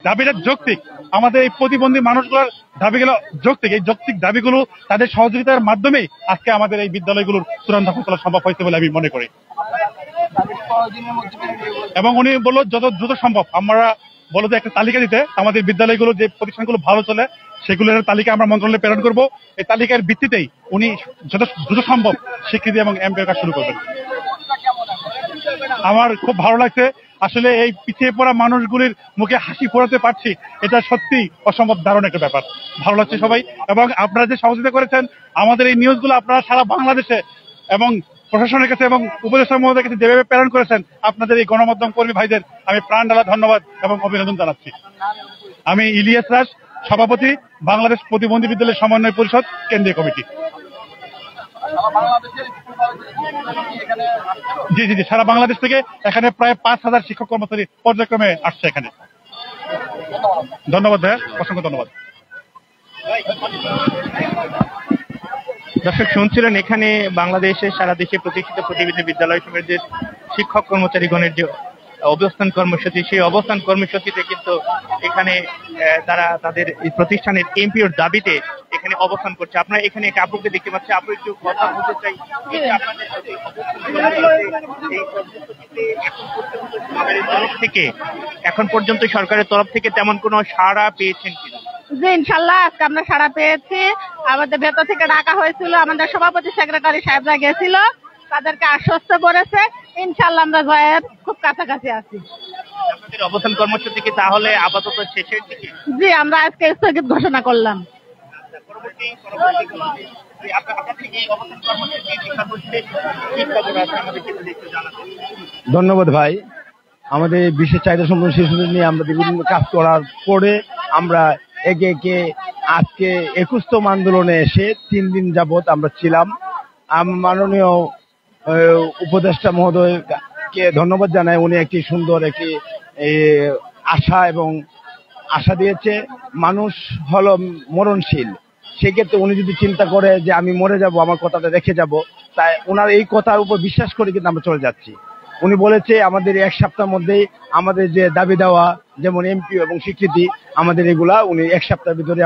দাবিটা যৌক্তিক, আমাদের এই প্রতিবন্ধী মানুষগুলোর দাবিগুলো যৌক্তিক। এই যৌক্তিক দাবিগুলো তাদের সহযোগিতার মাধ্যমেই আজকে আমাদের এই বিদ্যালয়গুলোর চূড়ান্ত ফসল সম্ভব হয়েছে বলে আমি মনে করি। এবং উনি বললো যত দ্রুত সম্ভব আমরা বলো যে একটা তালিকা দিতে, আমাদের বিদ্যালয়গুলো যে প্রতিষ্ঠানগুলো ভালো চলে সেগুলোর তালিকা আমরা মন্ত্রণালয়ে প্রেরণ করবো। এই তালিকার ভিত্তিতেই উনি যত দ্রুত সম্ভব স্বীকৃতি এবং এমপিও কাজ শুরু করবেন। আমার খুব ভালো লাগছে, আসলে এই পিছিয়ে পড়া মানুষগুলির মুখে হাসি ফোটাতে পারছি, এটা সত্যি অসম্ভব দারুণ একটা ব্যাপার। ভালো লাগছে সবাই, এবং আপনারা যে সহযোগিতা করেছেন আমাদের এই নিউজগুলো আপনারা সারা বাংলাদেশে এবং প্রশাসনের কাছে এবং উপদেষ্টা মহোদয়ের কাছে যেভাবে প্রেরণ করেছেন, আপনাদের এই গণমাধ্যম কর্মী ভাইদের আমি প্রাণ ঢালা ধন্যবাদ এবং অভিনন্দন জানাচ্ছি। আমি ইলিয়াস রাজ, সভাপতি, বাংলাদেশ প্রতিবন্ধী বিদ্যালয় সমন্বয় পরিষদ কেন্দ্রীয় কমিটি। জি জি জি, সারা বাংলাদেশ থেকে এখানে প্রায় 5,000 শিক্ষক কর্মচারী পর্যায়ক্রমে আসছে এখানে। ধন্যবাদ ভাইয়া, অসংখ্য ধন্যবাদ। দর্শক শুনছিলেন, এখানে বাংলাদেশের সারা দেশে প্রতিষ্ঠিত প্রতিবন্ধী বিদ্যালয় সমূহের শিক্ষক কর্মচারীগণের যে অবস্থান কর্মসূচি, সেই অবস্থান কর্মসূচিতে কিন্তু এখানে তারা তাদের প্রতিষ্ঠানের এমপিওর দাবিতে এখানে অবস্থান করছে। আপনারা এখানে এক আপুকে দেখতে পাচ্ছি, আপু একটু কথা বলতে চাই। এখন পর্যন্ত সরকারের তরফ থেকে তেমন কোনো সাড়া পেয়েছেন কিনা? জি ইনশাল্লাহ আজকে আমরা সাড়া পেয়েছি। আমাদের ভেতর থেকে ডাকা হয়েছিল, আমাদের সভাপতি সেক্রেটারি সাহেবরা গেছিল, তাদেরকে আশ্বস্ত করেছে। ইনশাল্লাহ আমরা জয়ের খুব কাছাকাছি আছি। অবস্থান কর্মসূচি কি তাহলে আপাতত শেষের দিকে? জি, আমরা আজকে স্থগিত ঘোষণা করলাম। ধন্যবাদ ভাই। আমাদের বিশেষ চাহিদা সম্পন্ন শিশুদের নিয়ে আমরা বিভিন্ন কাজ করার পরে আমরা একে একে আজকে 21তম আন্দোলনে এসে 3 দিন যাবৎ আমরা ছিলাম। মাননীয় উপদেষ্টা মহোদয়কে ধন্যবাদ জানাই, উনি একটি সুন্দর একটি আশা এবং আশা দিয়েছে। মানুষ হলো মরণশীল, সেক্ষেত্রে উনি যদি চিন্তা করে যে আমি মরে যাব, আমার কথাটা রেখে যাব, তাই ওনার এই কথার উপর বিশ্বাস করে কিন্তু আমরা চলে যাচ্ছি। উনি বলেছে আমাদের 1 সপ্তাহের মধ্যেই আমাদের যে দাবি দেওয়া, যেমন এমপিও এবং স্বীকৃতি, আমাদের এগুলা উনি 1 সপ্তাহের ভিতরে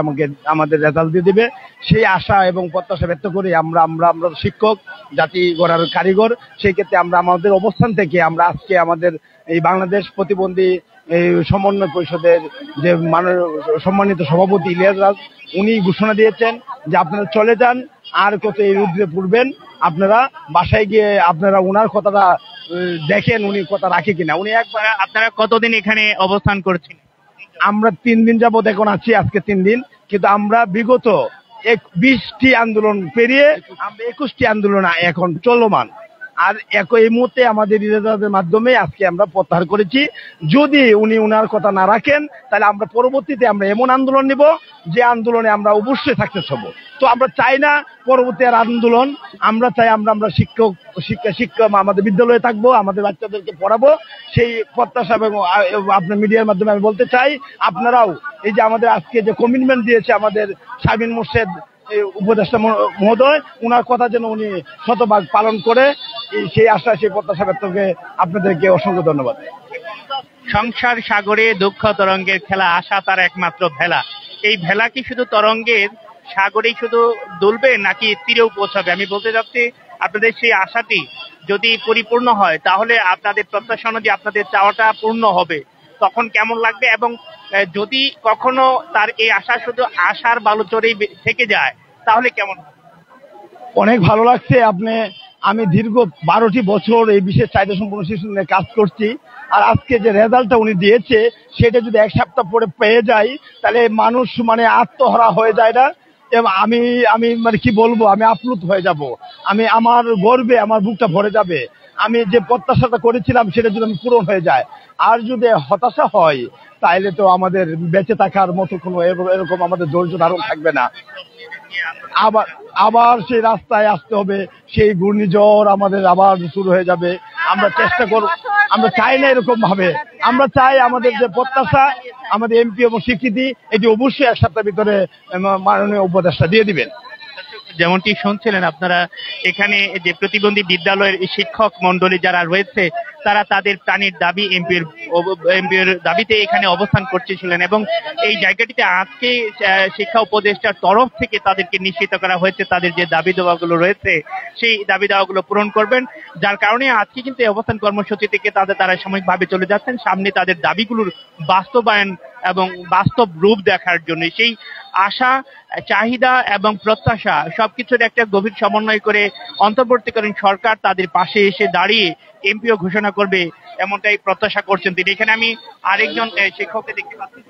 আমাদের রেজাল্ট দিয়ে দিবে। সেই আশা এবং প্রত্যাশা ব্যক্ত করে আমরা শিক্ষক, জাতি গড়ার কারিগর, সেই ক্ষেত্রে আমরা আমাদের অবস্থান থেকে আমরা আজকে আমাদের এই বাংলাদেশ প্রতিবন্ধী সমন্বয় পরিষদের যে সম্মানিত সভাপতি ইলিয়াস রাজ, উনি ঘোষণা দিয়েছেন যে আপনারা চলে যান, আর কত এই রুদ্রে পড়বেন, আপনারা বাসায় গিয়ে আপনারা ওনার কথাটা দেখেন উনি কথা রাখে কিনা। উনি একবার, আপনারা কতদিন এখানে অবস্থান করছেন? আমরা 3 দিন যাবত এখন আছি, আজকে 3 দিন, কিন্তু আমরা বিগত 20টি আন্দোলন পেরিয়ে আমরা 21টি আন্দোলন এখন চলমান। আর এই মুহূর্তে আমাদের রেজাল্টের মাধ্যমে আজকে আমরা প্রত্যাহার করেছি। যদি উনি ওনার কথা না রাখেন তাহলে আমরা পরবর্তীতে আমরা এমন আন্দোলন নিব যে আন্দোলনে আমরা অবশ্যই সাকসেস হব। তো আমরা চাই না পরবর্তী আর আন্দোলন, আমরা চাই আমরা শিক্ষা আমাদের বিদ্যালয়ে থাকবো, আমাদের বাচ্চাদেরকে পড়াবো, সেই প্রত্যাশা। এবং আপনার মিডিয়ার মাধ্যমে আমি বলতে চাই, আপনারাও এই যে আমাদের আজকে যে কমিটমেন্ট দিয়েছে আমাদের শাবিন মোর্শেদ উপদেষ্টা মহোদয়, ওনার কথা যেন উনি শতভাগ পালন করে, সেই আশা সেই প্রত্যাশা ব্যক্ত করে আপনাদেরকে অসংখ্য ধন্যবাদ। সংসার সাগরে দুঃখ তরঙ্গের খেলা, আশা তার একমাত্র ভেলা। এই ভেলা কি শুধু তরঙ্গের সাগরেই শুধু দুলবে নাকি তীরেও পৌঁছাবে? আমি বলতে চাচ্ছি আপনাদের সেই আশাটি যদি পরিপূর্ণ হয় তাহলে আপনাদের প্রত্যাশা অনুযায়ী আপনাদের চাওয়াটা পূর্ণ হবে, তখন কেমন লাগবে? এবং যদি কখনো তার এই আশা শুধু আশার বালুচরেই থেকে যায় তাহলে কেমন? অনেক ভালো লাগছে। আমি দীর্ঘ 12টি বছর এই বিশেষ চাহিদা সম্পন্ন শিশু নিয়ে কাজ করছি, আর আজকে যে রেজাল্টটা উনি দিয়েছে সেটা যদি 1 সপ্তাহ পরে পেয়ে যাই তাহলে মানুষ আত্মহারা হয়ে যায় না। এবং আমি কি বলবো, আমি আপ্লুত হয়ে যাব, আমার গর্বে আমার বুকটা ভরে যাবে। আমি যে প্রত্যাশাটা করেছিলাম সেটা যদি পূরণ হয়ে যায়, আর যদি হতাশা হয় তাহলে তো আমাদের বেঁচে থাকার মতো কোনো এরকম আমাদের ধৈর্য ধারণ থাকবে না। আবার সেই রাস্তায় আসতে হবে, সেই ঘূর্ণিঝড় আমাদের আবার শুরু হয়ে যাবে। আমরা চেষ্টা করব, আমরা চাই না এরকম ভাবে, আমরা চাই আমাদের যে প্রত্যাশা, আমাদের এমপি এবং স্বীকৃতি, এটি অবশ্যই 1 সপ্তাহের ভিতরে মাননীয় উপদেষ্টা দিয়ে দিবেন। যেমনটি শুনছিলেন আপনারা, এখানে যে প্রতিবন্ধী বিদ্যালয়ের শিক্ষক মন্ডলী যারা রয়েছে তারা তাদের প্রাণীর দাবি এমপির দাবিতে এখানে অবস্থান করতেছিলেন এবং এই জায়গাটিতে আজকে শিক্ষা উপদেষ্টার তরফ থেকে তাদেরকে নিশ্চিত করা হয়েছে তাদের যে দাবি দাওয়াগুলো রয়েছে সেই দাবি দাওয়াগুলো পূরণ করবেন, যার কারণে আজকে কিন্তু এই অবস্থান কর্মসূচি থেকে তারা সাময়িকভাবে চলে যাচ্ছেন সামনে তাদের দাবিগুলোর বাস্তবায়ন এবং বাস্তব রূপ দেখার জন্য। সেই আশা, চাহিদা এবং প্রত্যাশা সবকিছুর একটা গভীর সমন্বয় করে অন্তর্বর্তীকালীন সরকার তাদের পাশে এসে দাঁড়িয়ে এমপিও ঘোষণা করবে এমনটাই প্রত্যাশা করছেন তিনি। এখানে আমি আরেকজন শিক্ষককে দেখতে পাচ্ছি।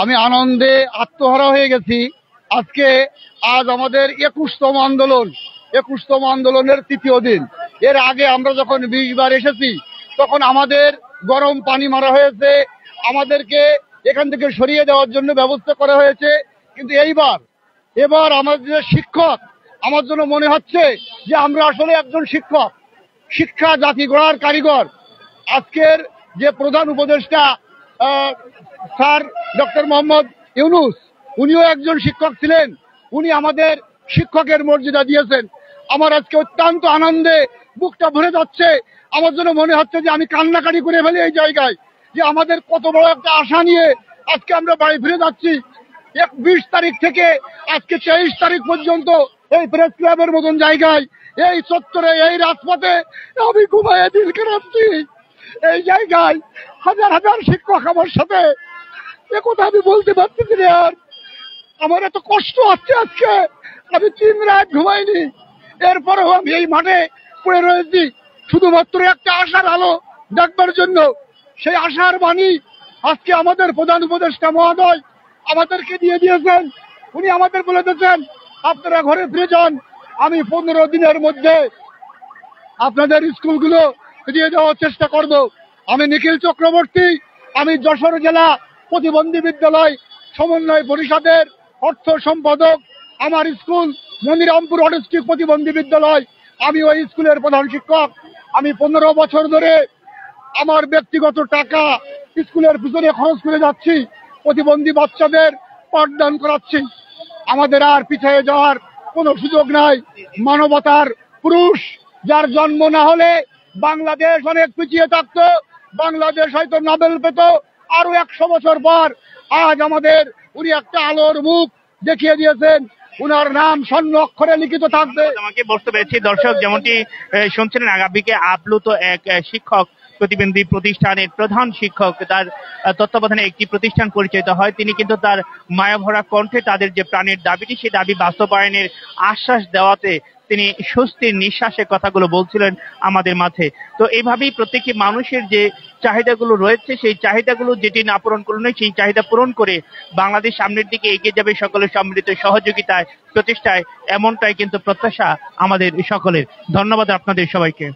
আমি আনন্দে আত্মহারা হয়ে গেছি। আজ আমাদের 21তম আন্দোলনের 3য় দিন। এর আগে আমরা যখন 20 বার এসেছি তখন আমাদের গরম পানি মারা হয়েছে, আমাদেরকে এখান থেকে সরিয়ে দেওয়ার জন্য ব্যবস্থা করা হয়েছে। কিন্তু এবার আমাদের শিক্ষক, আমার জন্য মনে হচ্ছে যে আমরা আসলে একজন শিক্ষক, শিক্ষা জাতি গড়ার কারিগর। আজকের যে প্রধান উপদেষ্টা স্যার ডক্টর মোহাম্মদ ইউনূস, উনিও একজন শিক্ষক ছিলেন, উনি আমাদের শিক্ষকের মর্যাদা দিয়েছেন। আমার আজকে অত্যন্ত আনন্দে বুকটা ভরে যাচ্ছে। আমার জন্য মনে হচ্ছে যে আমি কান্নাকাটি করে ফেলি এই জায়গায়, যে আমাদের কত বড় একটা আশা নিয়ে আজকে আমরা বাড়ি ফিরে যাচ্ছি। 20 তারিখ থেকে আজকে 23 তারিখ পর্যন্ত এই প্রেস ক্লাবের মতন জায়গায়, এই চত্বরে, এই রাজপথে আমি ঘুমায় দিল কাটাচ্ছি। এই জায়গায় হাজার হাজার শিক্ষক আমার সাথে, একথা আমি বলতে পারতেছি না। আর আমার এত কষ্ট হচ্ছে আজকে, আমি 3 রাত ঘুমাইনি, এরপরেও আমি এই মাঠে পড়ে রয়েছি শুধুমাত্র একটা আশার আলো দেখবার জন্য। সেই আশার বাণী আজকে আমাদের প্রধান উপদেষ্টা মহোদয় আমাদেরকে দিয়ে দিয়েছেন। উনি আমাদের বলে দিয়েছেন আপনারা ঘরে ফিরে যান, আমি 15 দিনের মধ্যে আপনাদের স্কুলগুলো দিয়ে দেওয়ার চেষ্টা করব। আমি নিখিল চক্রবর্তী, আমি যশোর জেলা প্রতিবন্ধী বিদ্যালয় সমন্বয় পরিষদের অর্থ সম্পাদক। আমার স্কুল মনিরামপুর অটিস্টিক প্রতিবন্ধী বিদ্যালয়, আমি ওই স্কুলের প্রধান শিক্ষক। আমি 15 বছর ধরে আমার ব্যক্তিগত টাকা স্কুলের পিছনে খরচ করে যাচ্ছি, প্রতিবন্ধী বাচ্চাদের পাঠদান করাচ্ছি। আমাদের আর পিছিয়ে যাওয়ার কোনো সুযোগ নাই। মানবতার পুরুষ যার জন্ম না হলে বাংলাদেশ অনেক পিছিয়ে থাকতো, বাংলাদেশ হয়তো নোবেল পেত আরো 100 বছর পর। আজ আমাদের উনি একটা আলোর মুখ দেখিয়ে দিয়েছেন, উনার নাম স্বর্ণ অক্ষরে লিখিত থাকবে। আমাকে বুঝতে পেরেছি দর্শক, যেমনটি শুনছিলেন আগামীকে আপ্লুত এক শিক্ষক প্রতিবন্ধী প্রতিষ্ঠানের প্রধান শিক্ষক, তার তত্ত্বাবধানে একটি প্রতিষ্ঠান পরিচালিত হয়। তিনি কিন্তু তার মায়াভরা কণ্ঠে তাদের যে প্রাণের দাবিটি, সেই দাবি বাস্তবায়নের আশ্বাস দেওয়াতে তিনি স্বস্তির নিঃশ্বাসে কথাগুলো বলছিলেন আমাদের মাঝে। তো এইভাবেই প্রত্যেকটি মানুষের যে চাহিদাগুলো রয়েছে, সেই চাহিদাগুলো যেটি না পূরণ করলে সেই চাহিদা পূরণ করে বাংলাদেশ সামনের দিকে এগিয়ে যাবে সকলের সম্মিলিত সহযোগিতায়, প্রচেষ্টায়, এমনটাই কিন্তু প্রত্যাশা আমাদের সকলের। ধন্যবাদ আপনাদের সবাইকে।